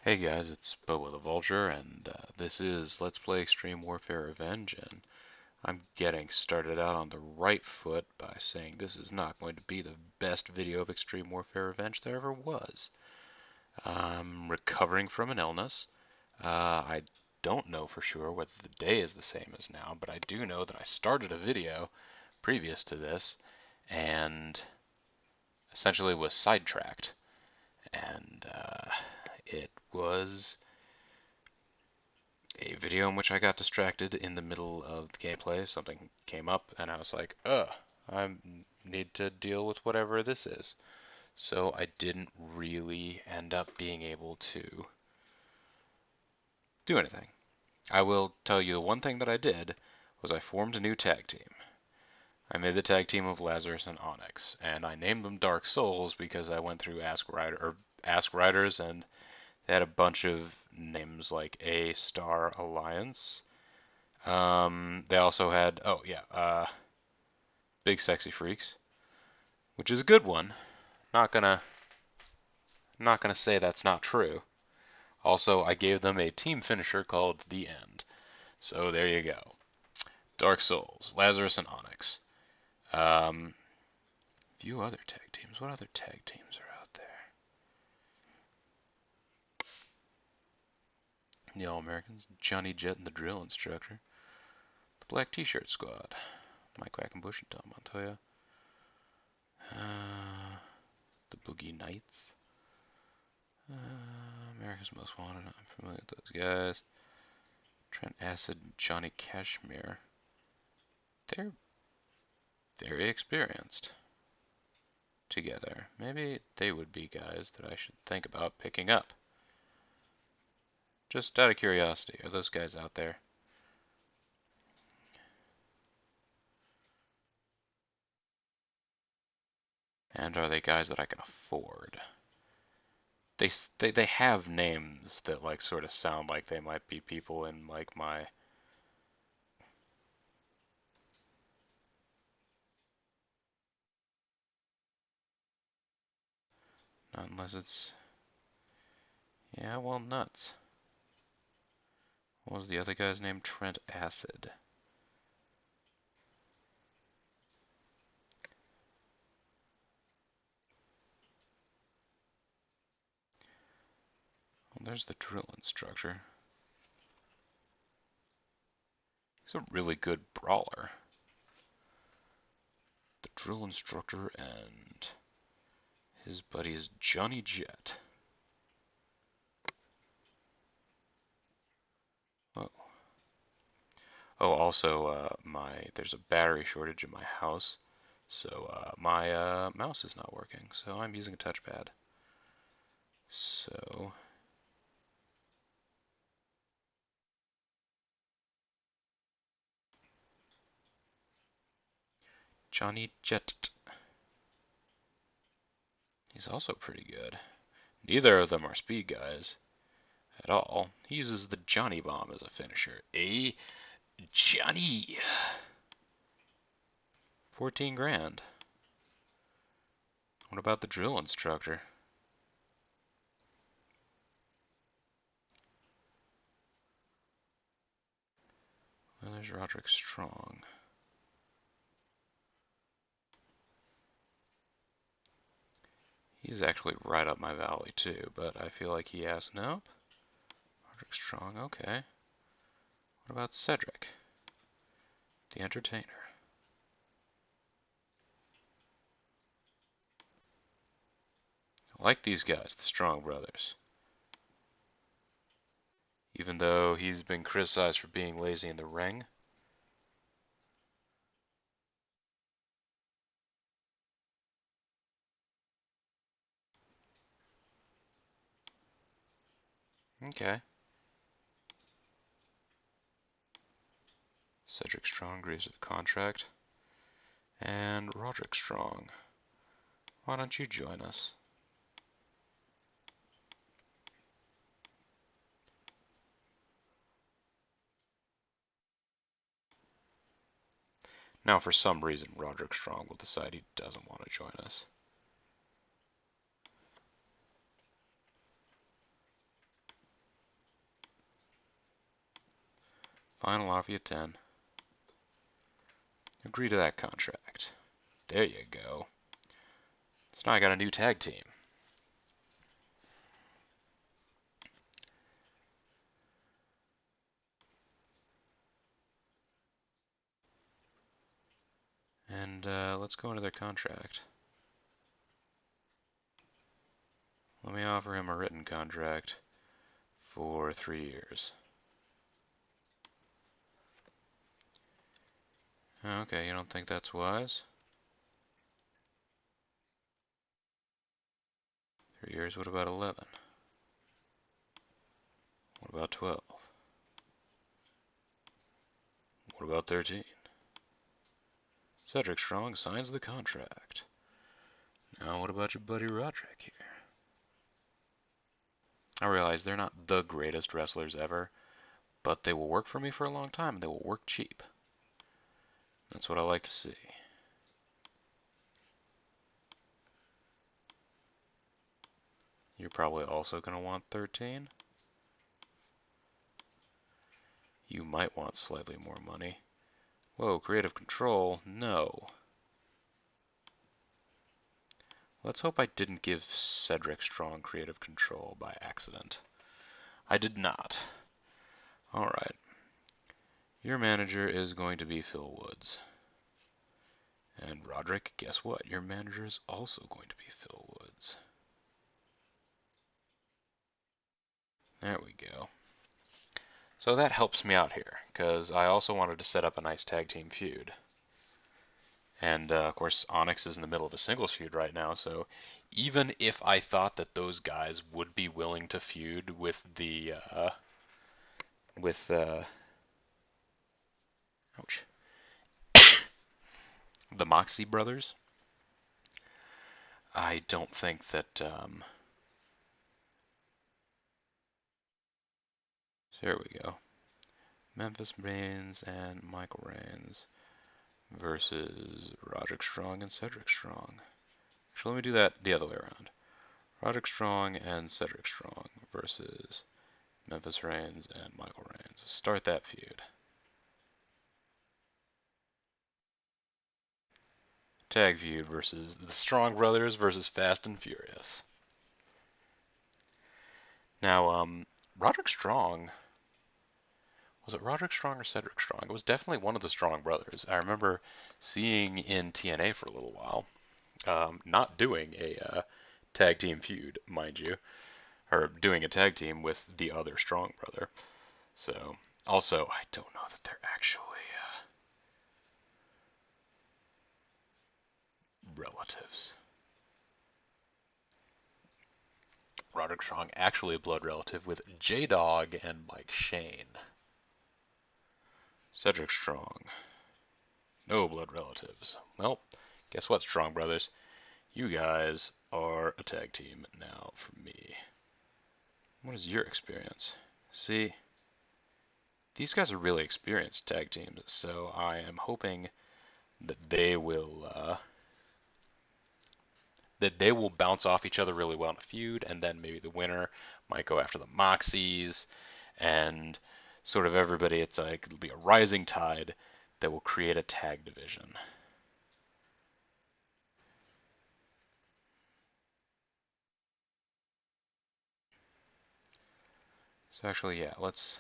Hey guys, it's Boa the Vulture, and this is Let's Play Extreme Warfare Revenge, and I'm getting started out on the right foot by saying this is not going to be the best video of Extreme Warfare Revenge there ever was. I'm recovering from an illness. I don't know for sure whether the day is the same as now, but I do know that I started a video previous to this, and essentially was sidetracked, and it was a video in which I got distracted in the middle of the gameplay. Something came up, and I was like, I need to deal with whatever this is. So I didn't really end up being able to do anything. I will tell you the one thing that I did was I formed a new tag team. I made the tag team of Lazarus and Onyx, and I named them Dark Souls because I went through Ask Riders, and they had a bunch of names like A Star Alliance. They also had, Big Sexy Freaks, which is a good one. Not gonna not gonna say that's not true. Also, I gave them a team finisher called The End. So there you go. Dark Souls, Lazarus and Onyx. Few other tag teams. What other tag teams are out there? The All Americans, Johnny Jet and the Drill Instructor, the Black T-Shirt Squad, Mike Quackenbush and Tom Montoya, the Boogie Knights. America's Most Wanted. I'm familiar with those guys. Trent Acid and Johnny Cashmere. They're very experienced together. Maybe they would be guys that I should think about picking up. Just out of curiosity, are those guys out there? And are they guys that I can afford? They have names that like sort of sound like they might be people in like my not unless it's yeah, well, nuts. What was the other guy's name? Trent Acid. Well, there's the drill instructor. He's a really good brawler. The drill instructor and his buddy is Johnny Jet. Oh, also, there's a battery shortage in my house, so my mouse is not working. So I'm using a touchpad. So Johnny Jet. He's also pretty good. Neither of them are speed guys at all. He uses the Johnny Bomb as a finisher. Johnny! 14 grand. What about the drill instructor? Well, there's Roderick Strong. He's actually right up my valley too, but I feel like he has nope. Roderick Strong, okay. What about Cedric, the Entertainer? I like these guys, the Strong Brothers. Even though he's been criticized for being lazy in the ring. Okay. Cedric Strong agrees to the contract. And Roderick Strong, why don't you join us? Now, for some reason, Roderick Strong will decide he doesn't want to join us. Fine, I'll offer you 10. Agree to that contract. There you go. So now I got a new tag team. And let's go into their contract. Let me offer him a written contract for 3 years. Okay, you don't think that's wise? 3 years, what about 11? What about 12? What about 13? Cedric Strong signs the contract. Now what about your buddy Roderick here? I realize they're not the greatest wrestlers ever, but they will work for me for a long time, and they will work cheap. That's what I like to see. You're probably also going to want 13. You might want slightly more money. Whoa, creative control? No. Let's hope I didn't give Cedric Strong creative control by accident. I did not. Alright. Your manager is going to be Phil Woods. And Roderick, guess what? Your manager is also going to be Phil Woods. There we go. So that helps me out here, because I also wanted to set up a nice tag team feud. And of course, Onyx is in the middle of a singles feud right now, so even if I thought that those guys would be willing to feud with the ouch, the Moxie brothers, I don't think that. So here we go. Memphis Reigns and Michael Reigns versus Roderick Strong and Cedric Strong. Actually, let me do that the other way around. Roderick Strong and Cedric Strong versus Memphis Reigns and Michael Reigns. Start that feud. Tag feud versus the Strong Brothers versus Fast and Furious. Now, Roderick Strong, was it Roderick Strong or Cedric Strong? It was definitely one of the Strong Brothers. I remember seeing in TNA for a little while, not doing a tag team feud, mind you, or doing a tag team with the other Strong Brother. So, also, I don't know that they're actually relatives. Roderick Strong actually a blood relative with J-Dog and Mike Shane. Cedric Strong, no blood relatives. Well, guess what, Strong Brothers? You guys are a tag team now for me. What is your experience? See, these guys are really experienced tag teams, so I am hoping that they will bounce off each other really well in a feud, and then maybe the winner might go after the Moxies, and sort of everybody. It's like it'll be a rising tide that will create a tag division. So actually, yeah, let's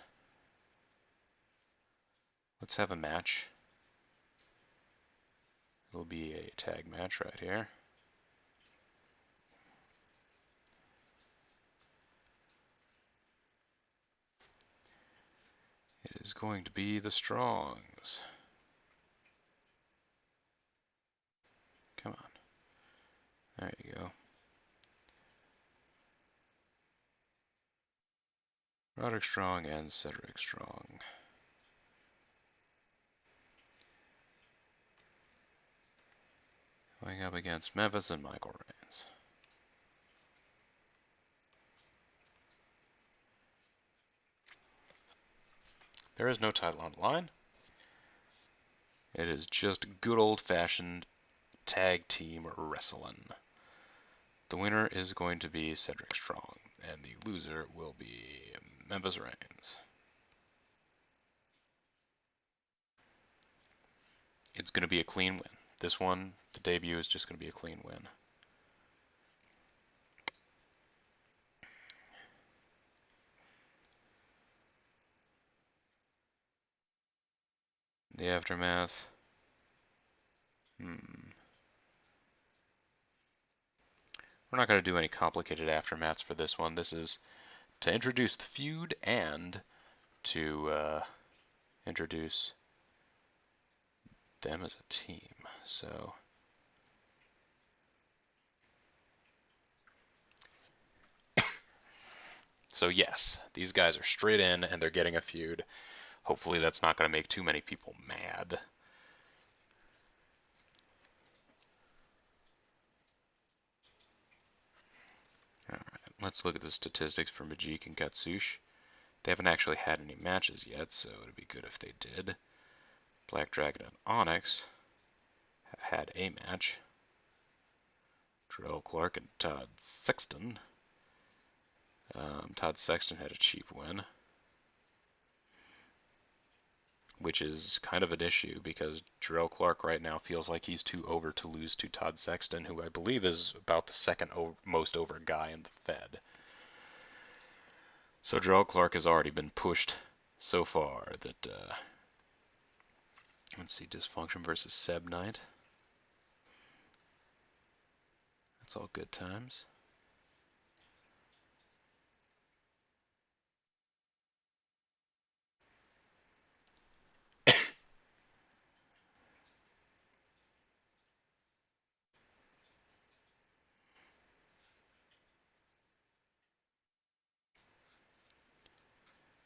have a match. It'll be a tag match right here. It is going to be the Strongs. Come on. There you go. Roderick Strong and Cedric Strong. Going up against Memphis and Michael Reigns. There is no title on the line. It is just good old-fashioned tag team wrestling. The winner is going to be Cedric Strong, and the loser will be Memphis Reigns. it's going to be a clean win. This one, the debut, is just going to be a clean win. The aftermath. We're not going to do any complicated aftermaths for this one. This is to introduce the feud and to introduce them as a team. So yes, these guys are straight in and they're getting a feud. Hopefully that's not going to make too many people mad. Alright, let's look at the statistics for Majik and Katsush. They haven't actually had any matches yet, so it'd be good if they did. Black Dragon and Onyx have had a match. Drell Clark and Todd Sexton. Todd Sexton had a cheap win, which is kind of an issue because Drell Clark right now feels like he's too over to lose to Todd Sexton, who I believe is about the second most over guy in the Fed. So Drell Clark has already been pushed so far that, let's see, Dysfunction versus Seb Knight. That's all good times.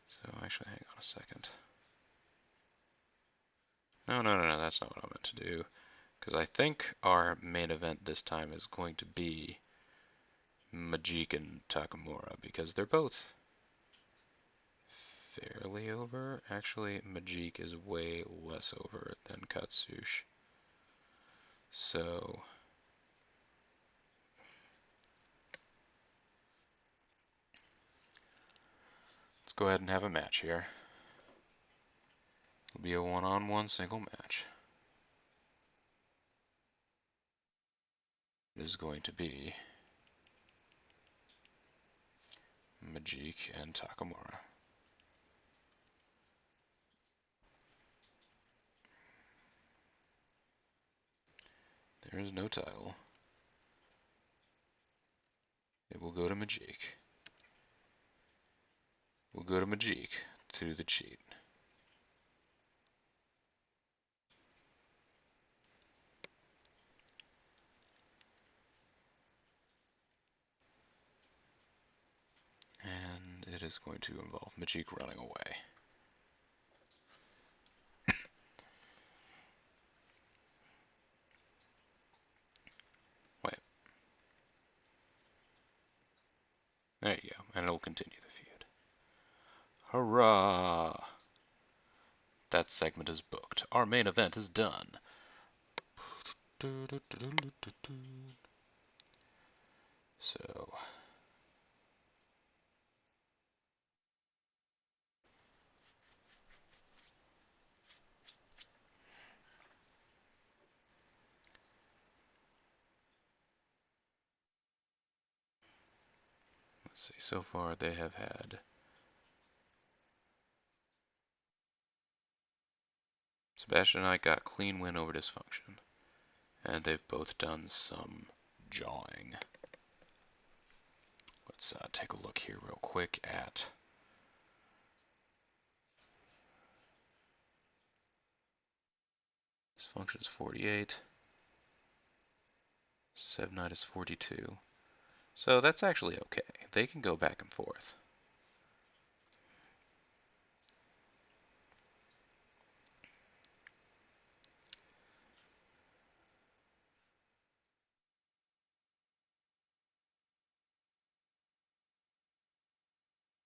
So actually, hang on a second. No, that's not what I meant to do. Because I think our main event this time is going to be Majik and Takamura, because they're both fairly over. Actually, Majik is way less over than Katsush. So let's go ahead and have a match here. It'll be a one-on-one single match. It is going to be Majik and Takamura. There is no title. It will go to Majik. We'll go to Majik to the cheat. And it is going to involve Majik running away. Wait. There you go. And it'll continue the feud. Hurrah! That segment is booked. Our main event is done. So let's see. So far they have had Sebastian and I got a clean win over Dysfunction. And they've both done some jawing. Let's take a look here real quick at Dysfunction is 48. Seb Knight is 42. So that's actually okay. They can go back and forth.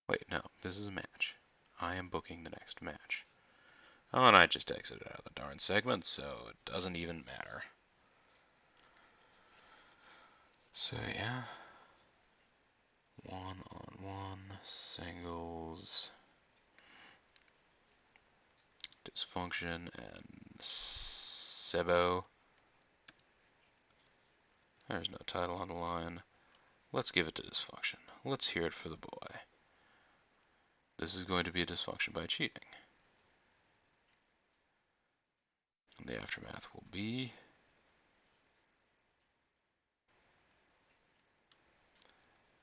Wait, no, this is a match. I am booking the next match. Oh, and I just exited out of the darn segment, so it doesn't even matter. So yeah, one-on-one singles, Dysfunction and Sebo. There's no title on the line. Let's give it to Dysfunction. Let's hear it for the boy. This is going to be a dysfunction by cheating. And the aftermath will be...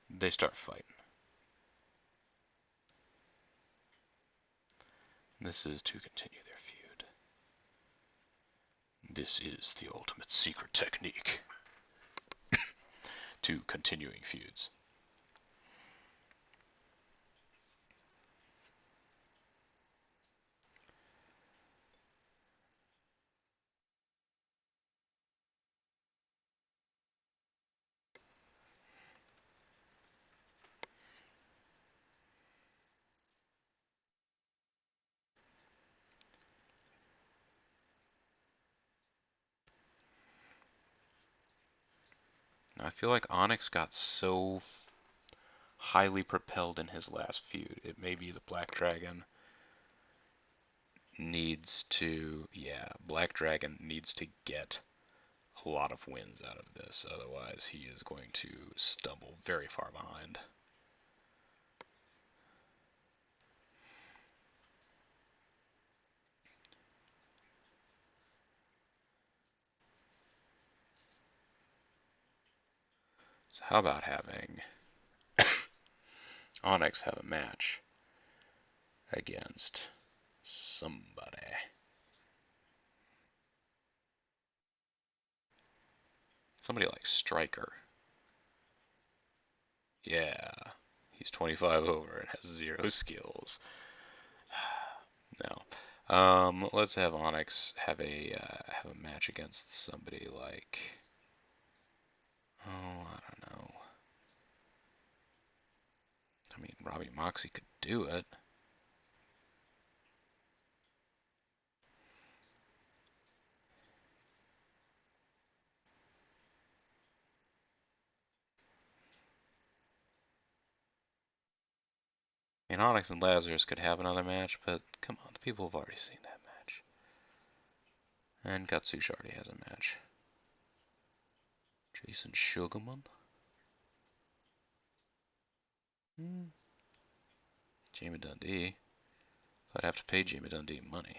they start fighting. This is to continue their feud. This is the ultimate secret technique to continuing feuds. I feel like Onyx got so highly propelled in his last feud. It may be the Black Dragon needs to, Black Dragon needs to get a lot of wins out of this. Otherwise, he is going to stumble very far behind. So how about having Onyx have a match against somebody? Somebody like Striker. Yeah, he's 25 over and has 0 skills. No. Let's have Onyx have a match against somebody like, oh, I don't know. I mean, Robbie Moxie could do it. I mean, Onyx and Lazarus could have another match, but come on, the people have already seen that match. And Gatsushi already has a match. Jason Sugarman? Jamie Dundee. I'd have to pay Jamie Dundee money.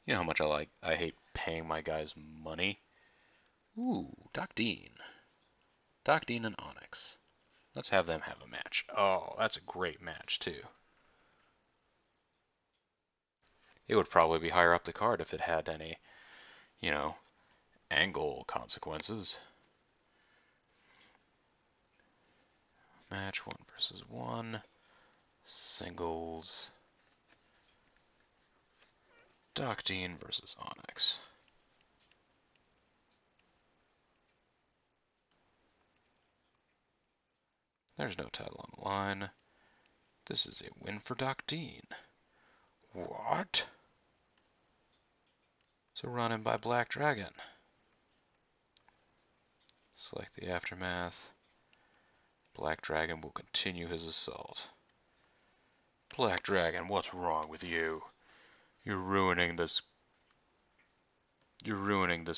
You know how much I hate paying my guys money? Ooh, Doc Dean. Doc Dean and Onyx. Let's have them have a match. Oh, that's a great match, too. It would probably be higher up the card if it had any, angle consequences. Match 1 versus 1. Singles. Doc Dean versus Onyx. There's no title on the line. This is a win for Doc Dean. What? It's a run-in by Black Dragon. Select the aftermath. Black Dragon will continue his assault. Black Dragon, what's wrong with you? You're ruining this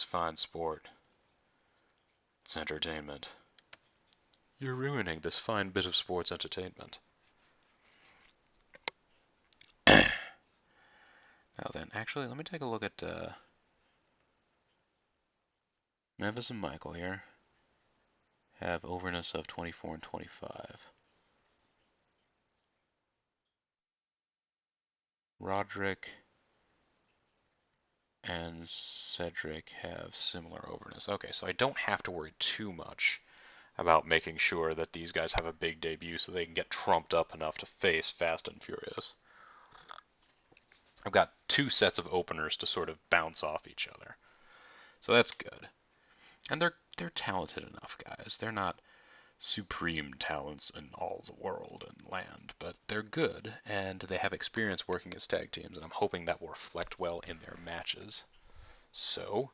fine sport. It's entertainment. You're ruining this fine bit of sports entertainment. Now then, actually, let me take a look at Memphis and Michael here. Have overness of 24 and 25. Roderick and Cedric have similar overness. Okay, so I don't have to worry too much about making sure that these guys have a big debut so they can get trumped up enough to face Fast and Furious. I've got 2 sets of openers to sort of bounce off each other. So that's good. And they're talented enough guys. They're not supreme talents in all the world and land, but they're good, and they have experience working as tag teams, and I'm hoping that will reflect well in their matches. So,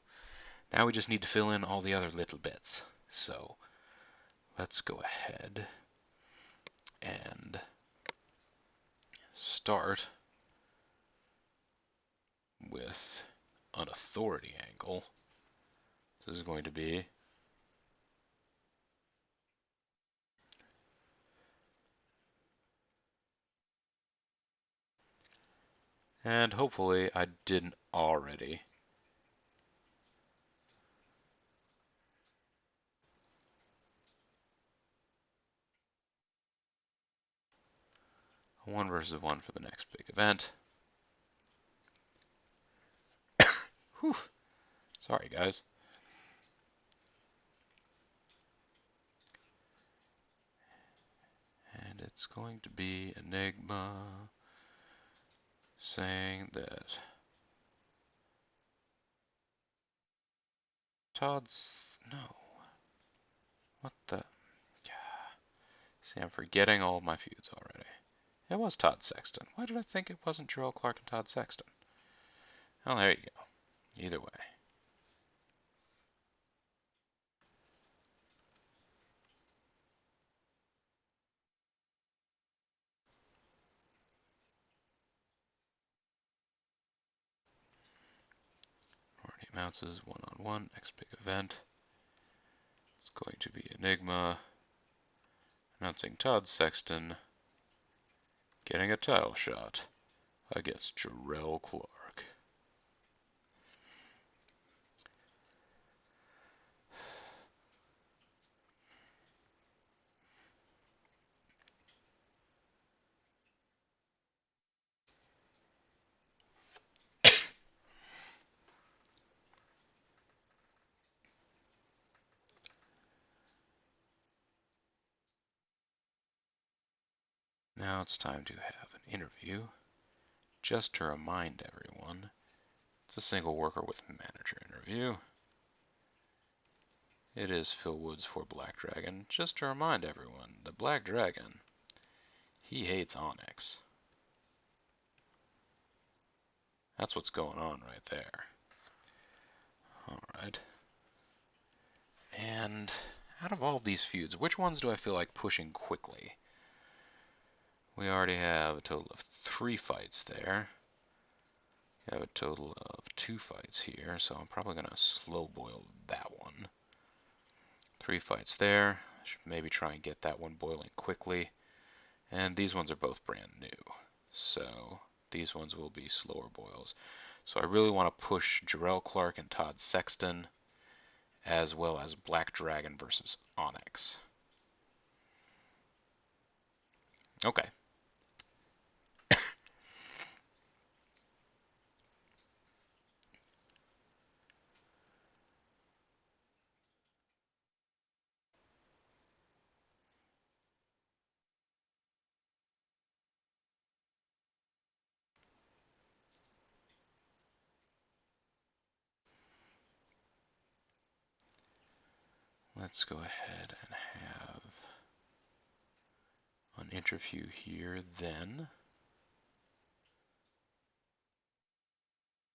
now we just need to fill in all the other little bits. So, let's go ahead and start with an authority angle. This is going to be and hopefully I didn't already. One versus one for the next big event. Whew. Sorry, guys. And it's going to be Enigma saying that no. What the? Yeah. See, I'm forgetting all of my feuds already. It was Todd Sexton. Why did I think it wasn't Jerrelle Clark and Todd Sexton? Oh, there you go. Either way. Already announces one-on-one, next big event. It's going to be Enigma announcing Todd Sexton getting a title shot against Jerrelle Clark. Now it's time to have an interview. Just to remind everyone, it's a single worker with manager interview. It is Phil Woods for Black Dragon. Just to remind everyone, the Black Dragon, he hates Onyx. That's what's going on right there. Alright. And out of all of these feuds, which ones do I feel like pushing quickly? We already have a total of 3 fights there. We have a total of 2 fights here, so I'm probably going to slow boil that one. 3 fights there. Should maybe try and get that one boiling quickly. And these ones are both brand new, so these ones will be slower boils. So I really want to push Jerrelle Clark and Todd Sexton, as well as Black Dragon versus Onyx. Okay. Let's go ahead and have an interview here then.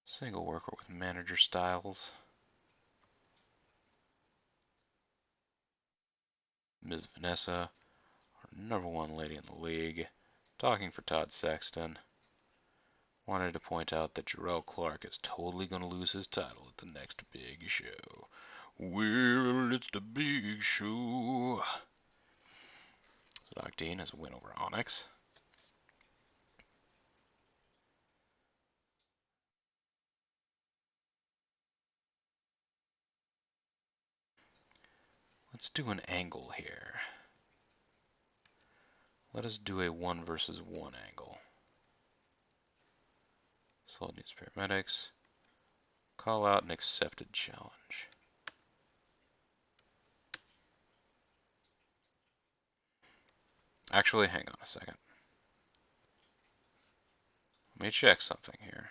Single worker with manager styles. Ms. Vanessa, our #1 lady in the league, talking for Todd Sexton. Wanted to point out that Jerrelle Clark is totally going to lose his title at the next big show. Well, it's the big show. So Doc Dean has a win over Onyx. Let's do an angle here. Let us do a 1 versus 1 angle. Solid needs paramedics. Call out an accepted challenge. Actually, hang on a second. Let me check something here.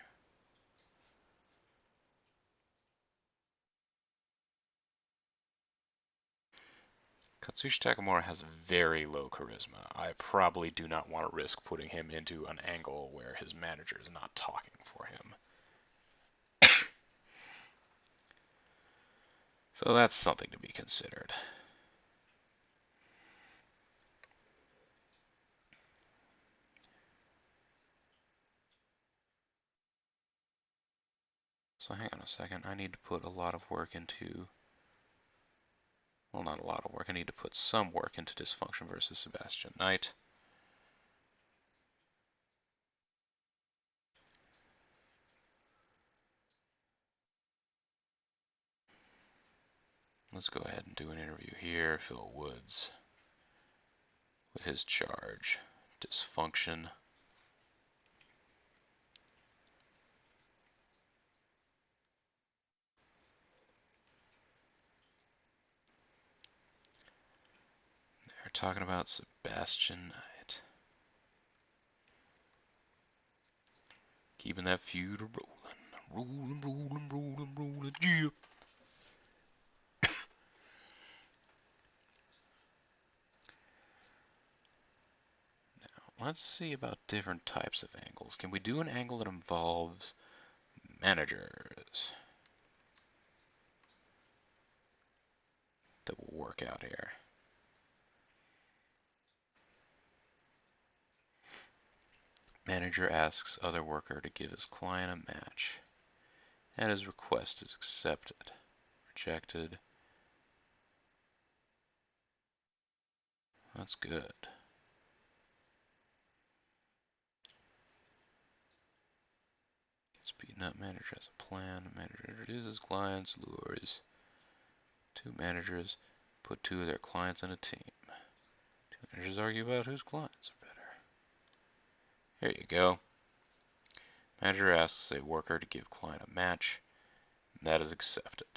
Katsushi Takamura has very low charisma. I probably do not want to risk putting him into an angle where his manager is not talking for him. So that's something to be considered. So hang on a second, I need to put a lot of work into, well, not a lot of work, I need to put some work into Dysfunction versus Sebastian Knight. Let's go ahead and do an interview here. Phil Woods with his charge, Dysfunction. They're talking about Sebastian Knight. Keeping that feud rolling, rolling, yeah. Let's see about different types of angles. Can we do an angle that involves managers? That will work out here. Manager asks other worker to give his client a match, and his request is accepted. Rejected. That's good. Gets beaten up. Manager has a plan. Manager introduces clients, lures. Two managers put two of their clients in a team. Two managers argue about whose clients are better. Here you go. Manager asks a worker to give client a match. And that is accepted.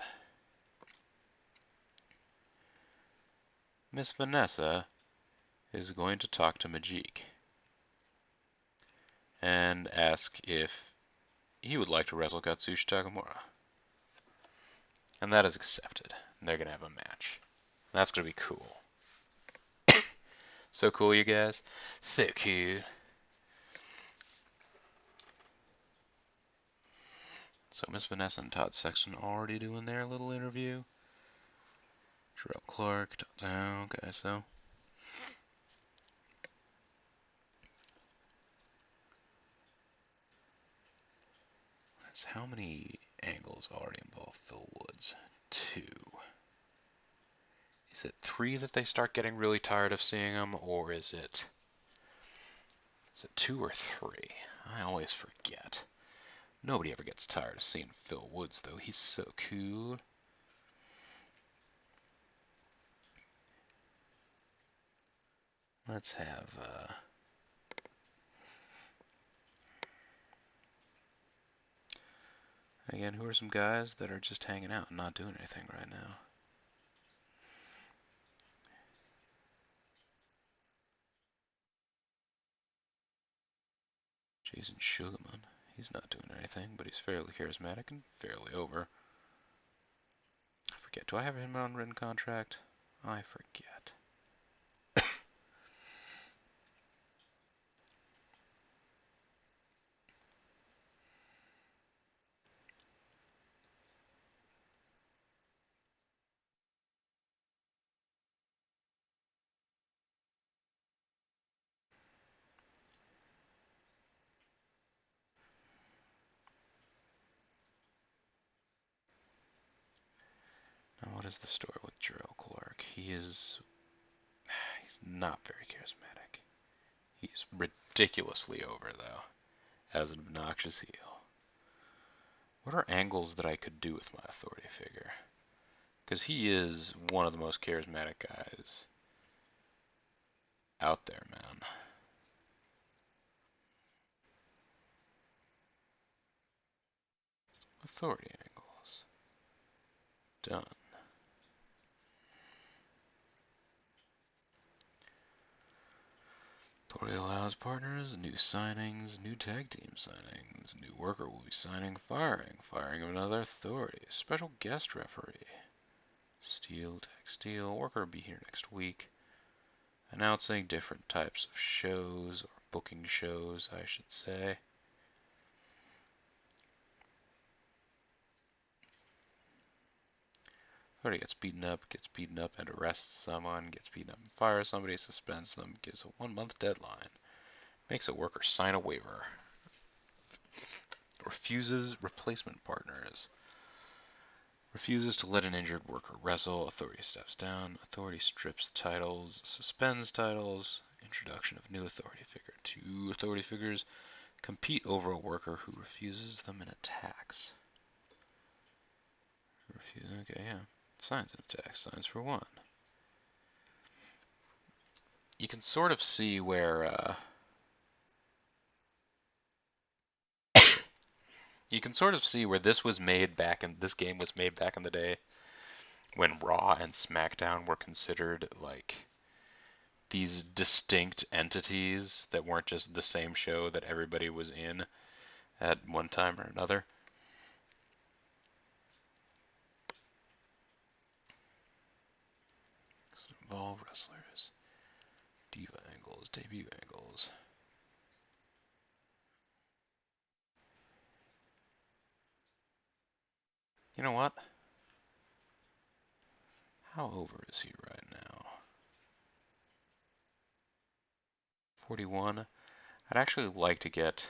Miss Vanessa is going to talk to Majik and ask if he would like to wrestle Katsushi Takamura. And that is accepted. And they're going to have a match. That's going to be cool. So cool, you guys. So cool. So Miss Vanessa and Todd Sexton already doing their little interview. Jarrell Clark, okay, so. That's how many angles already involve Phil Woods? 2. Is it 3 that they start getting really tired of seeing him, or is it 2 or 3? I always forget. Nobody ever gets tired of seeing Phil Woods, though. He's so cool. Let's have, again, who are some guys that are just hanging out and not doing anything right now? Jason Sugarman. He's not doing anything, but he's fairly charismatic and fairly over. I forget. Do I have him on written contract? I forget. Now, what is the story with Jarrell Clark? He's not very charismatic. He's ridiculously over, though, as an obnoxious heel. What are angles that I could do with my authority figure? Because he is one of the most charismatic guys out there, man. Authority angles. Done. Authority allows partners, new signings, new tag team signings, new worker will be signing, firing of another authority, special guest referee, Steel, tag steel, worker will be here next week, announcing different types of shows, or booking shows, I should say. Authority gets beaten up and arrests someone, gets beaten up and fires somebody, suspends them, gives a 1-month deadline, makes a worker sign a waiver. Refuses replacement partners. Refuses to let an injured worker wrestle. Authority steps down. Authority strips titles. Suspends titles. Introduction of new authority figure. 2 authority figures compete over a worker who refuses them and attacks. Okay, yeah. Signs and attacks. Signs for 1. You can sort of see where this was made back in this game was made back in the day when Raw and SmackDown were considered like these distinct entities that weren't just the same show that everybody was in at one time or another. Evolve wrestlers, Diva angles, debut angles. You know what? How over is he right now? 41. I'd actually like to get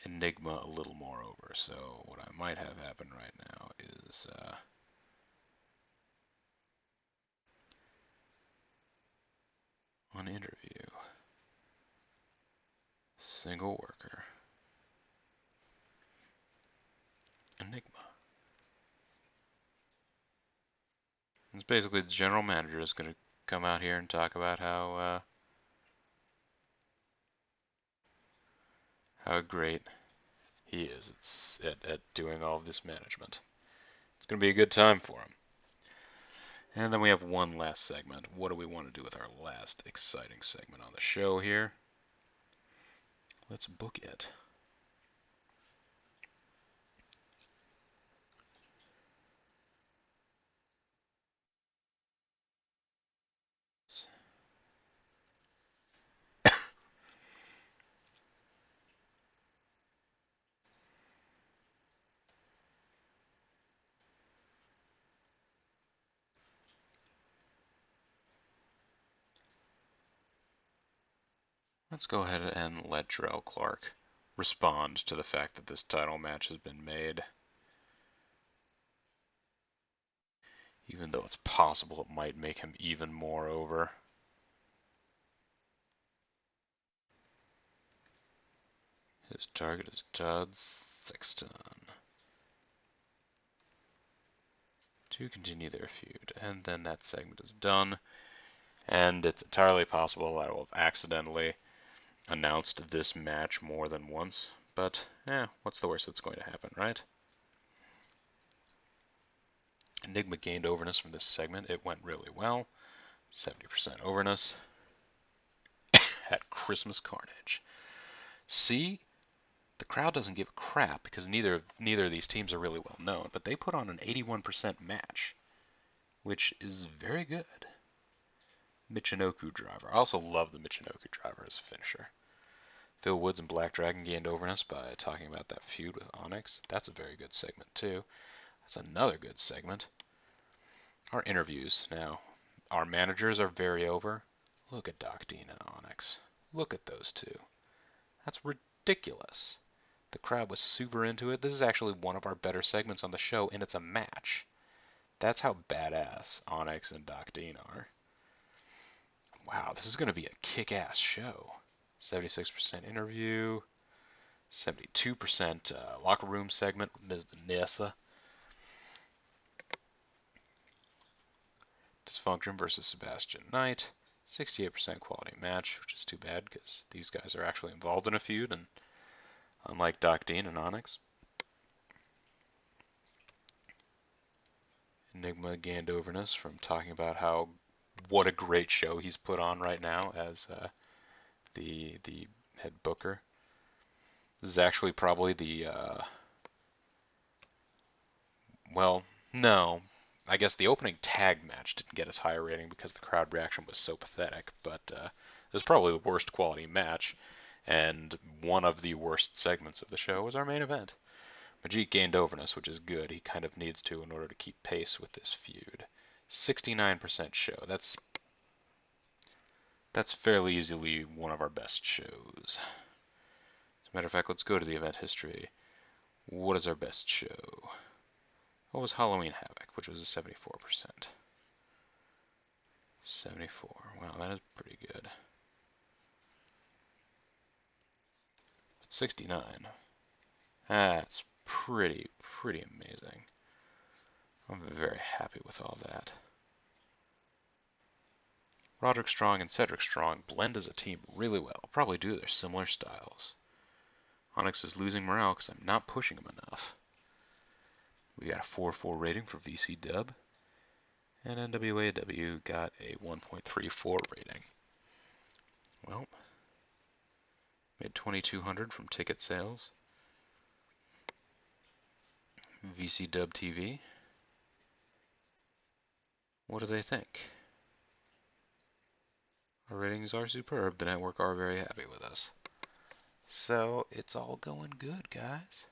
Enigma a little more over, so what I might have happen right now is on interview, single worker, Enigma. It's basically the general manager is going to come out here and talk about how great he is at doing all of this management. It's going to be a good time for him. And then we have one last segment. What do we want to do with our last exciting segment on the show here? Let's book it. Let's go ahead and let Jerrelle Clark respond to the fact that this title match has been made. Even though it's possible it might make him even more over. His target is Todd Sexton. To continue their feud. And then that segment is done. And it's entirely possible that I will have accidentally announced this match more than once. But, what's the worst that's going to happen, right? Enigma gained overness from this segment. It went really well. 70% overness. At Christmas Carnage. See? The crowd doesn't give a crap because neither of these teams are really well known, but they put on an 81% match, which is very good. Michinoku Driver. I also love the Michinoku Driver as a finisher. Phil Woods and Black Dragon gained overness by talking about that feud with Onyx. That's a very good segment too. That's another good segment. Our interviews now. Our managers are very over. Look at Doc Dean and Onyx. Look at those two. That's ridiculous. The crowd was super into it. This is actually one of our better segments on the show, and it's a match. That's how badass Onyx and Doc Dean are. Wow, this is going to be a kick-ass show. 76% interview, 72% locker room segment with Ms. Vanessa. Dysfunction versus Sebastian Knight. 68% quality match, which is too bad because these guys are actually involved in a feud, and unlike Doc Dean and Onyx. Enigma gained overness from talking about what a great show he's put on right now as the head booker. This is actually probably the well, no. I guess the opening tag match didn't get as high a rating because the crowd reaction was so pathetic, but it was probably the worst quality match, and one of the worst segments of the show was our main event. Majik gained overness, which is good. He kind of needs to in order to keep pace with this feud. 69% show. That's fairly easily one of our best shows. As a matter of fact, let's go to the event history. What is our best show? What was Halloween Havoc, which was a 74%? 74. Wow, that is pretty good. 69. That's pretty amazing. I'm very happy with all that. Roderick Strong and Cedric Strong blend as a team really well, probably due to their similar styles. Onyx is losing morale because I'm not pushing him enough. We got a 4.4 rating for VC Dub, and NWAW got a 1.34 rating. Well, made 2,200 from ticket sales. VC Dub TV. What do they think? Our ratings are superb. The network are very happy with us. So it's all going good, guys.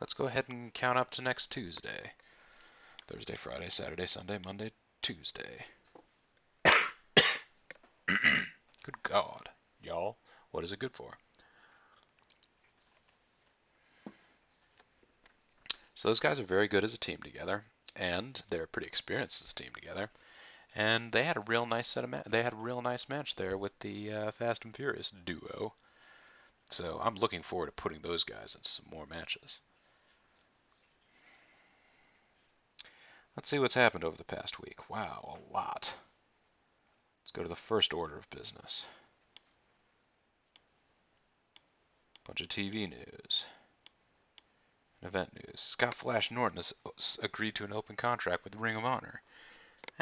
Let's go ahead and count up to next Tuesday. Thursday, Friday, Saturday, Sunday, Monday, Tuesday. Good God, y'all. What is it good for? So those guys are very good as a team together, and they're pretty experienced as a team together. And they had a real nice they had a real nice match there with the Fast and Furious duo. So I'm looking forward to putting those guys in some more matches. Let's see what's happened over the past week. Wow, a lot. Let's go to the first order of business. Bunch of TV news. Event news. Scott Flash Norton has agreed to an open contract with Ring of Honor.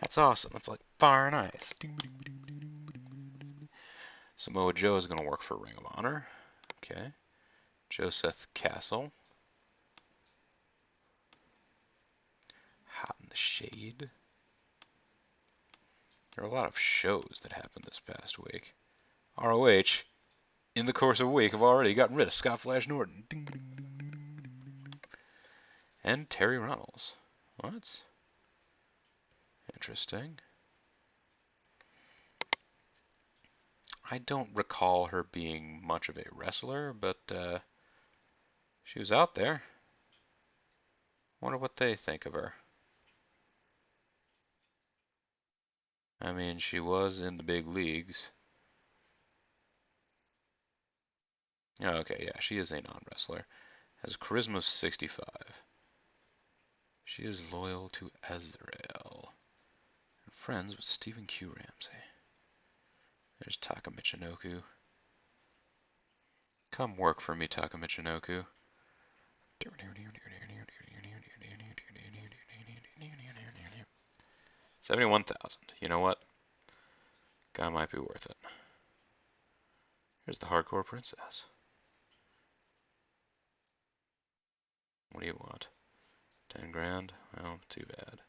That's awesome. That's like fire and ice. Samoa Joe is going to work for Ring of Honor. Okay. Joseph Castle. Hot in the Shade. There are a lot of shows that happened this past week. ROH, in the course of a week, have already gotten rid of Scott Flash Norton. And Terry Runnels. What? Interesting. I don't recall her being much of a wrestler, but she was out there. Wonder what they think of her. I mean, she was in the big leagues. Oh, okay, yeah, she is a non-wrestler. Has a charisma of 65. She is loyal to Azrael. And friends with Stephen Q. Ramsey. There's Taka Michinoku. Come work for me, Taka Michinoku. 71,000. You know what? Guy might be worth it. Here's the Hardcore Princess. What do you want? 10 grand? Well, too bad.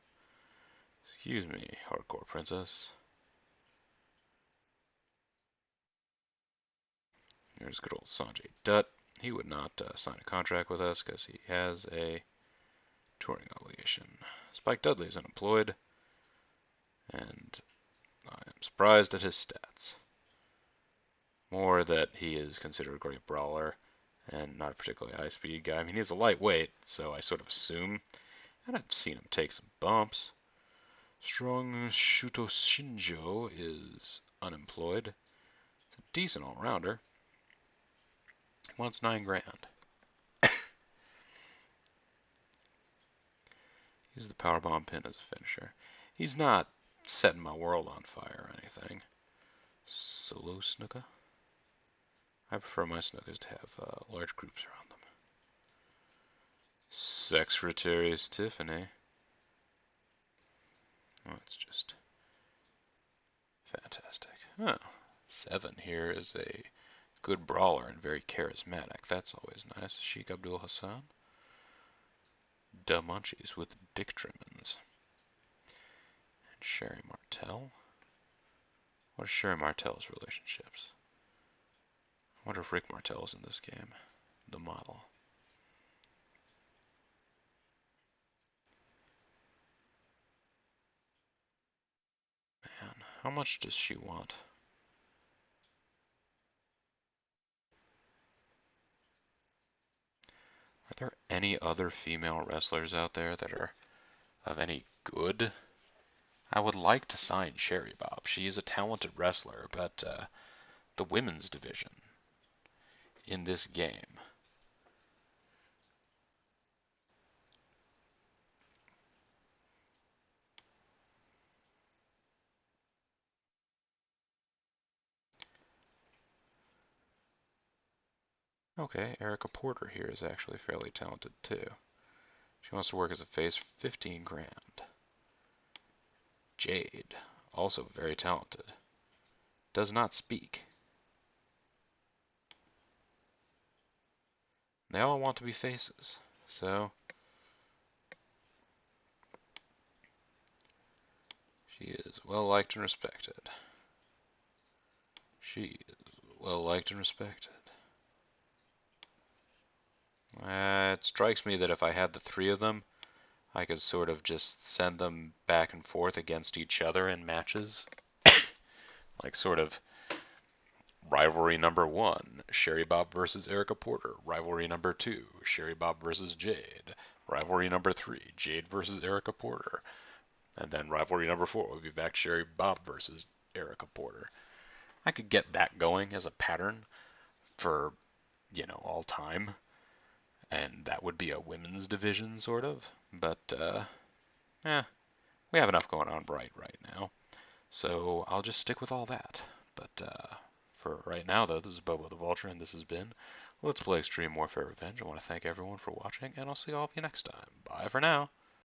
Excuse me, Hardcore Princess. There's good old Sanjay Dutt. He would not sign a contract with us because he has a touring obligation. Spike Dudley is unemployed, and I am surprised at his stats. More that he is considered a great brawler and not a particularly high-speed guy. I mean, he's a lightweight, so I sort of assume, and I've seen him take some bumps. Strong Shuto Shinjo is unemployed. He's a decent all-rounder. He wants 9 grand. Use the powerbomb pin as a finisher. He's not setting my world on fire or anything. Solo Snuka. I prefer my Snukas to have large groups around them. Secretary's Tiffany. Oh, it's just fantastic. Oh, 7 here is a good brawler and very charismatic. That's always nice. Sheikh Abdul Hassan. Da Munchies with Dick Trimmins. And Sherry Martel. What are Sherry Martel's relationships? I wonder if Rick Martel's in this game. The model. Man, how much does she want? Are there any other female wrestlers out there that are of any good? I would like to sign Sherry Bob. She is a talented wrestler, but the women's division in this game. Okay, Erica Porter here is actually fairly talented too. She wants to work as a face for 15 grand. Jade, also very talented. Does not speak. They all want to be faces, so she is well liked and respected. She is well liked and respected. It strikes me that if I had the three of them, I could sort of just send them back and forth against each other in matches. Like sort of rivalry number 1, Sherry Bob versus Erica Porter. Rivalry number 2, Sherry Bob versus Jade. Rivalry number 3, Jade versus Erica Porter. And then rivalry number 4 would be back to Sherry Bob versus Erica Porter. I could get that going as a pattern for, all time. And that would be a women's division, sort of. But, we have enough going on right now. So I'll just stick with all that. But for right now, though, this is Bobo the Vulture, and this has been Let's Play Extreme Warfare Revenge. I want to thank everyone for watching, and I'll see all of you next time. Bye for now.